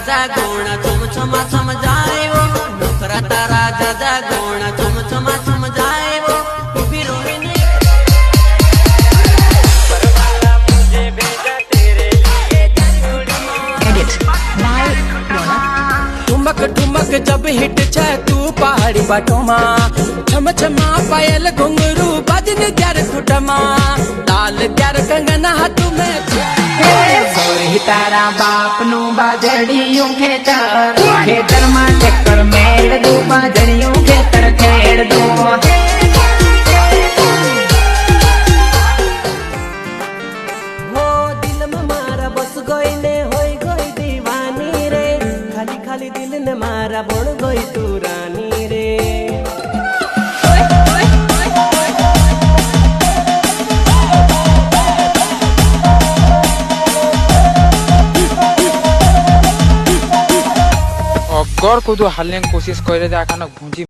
जा गोणा चुम चुमा समझाएवो नखरा तारा जा गोणा चुम चुमा समझाएवो बिरोने परवाला मुझे भेजा तेरे लिए एडिट बाय रोना। ठुमक ठुमक जब हिट छे तू पहाड़ी बाटोमा छम छमा पायल घुंघरू बजन त्यार खुटमा ताल त्यार कंगना हाथ में सोरी तारा बाप नु बाजड़ियों खेतर में ट्रैक्टर मेड़ दो बाजड़ियों खेतर खेड़ दो। हो दिल में मारा बस गई ने होई गई दीवानी रे खाली खाली दिल ने मारा बन गई तू रानी रे। অগর কুদু হালেন কোশিশ করে দেখানো ভুঁজি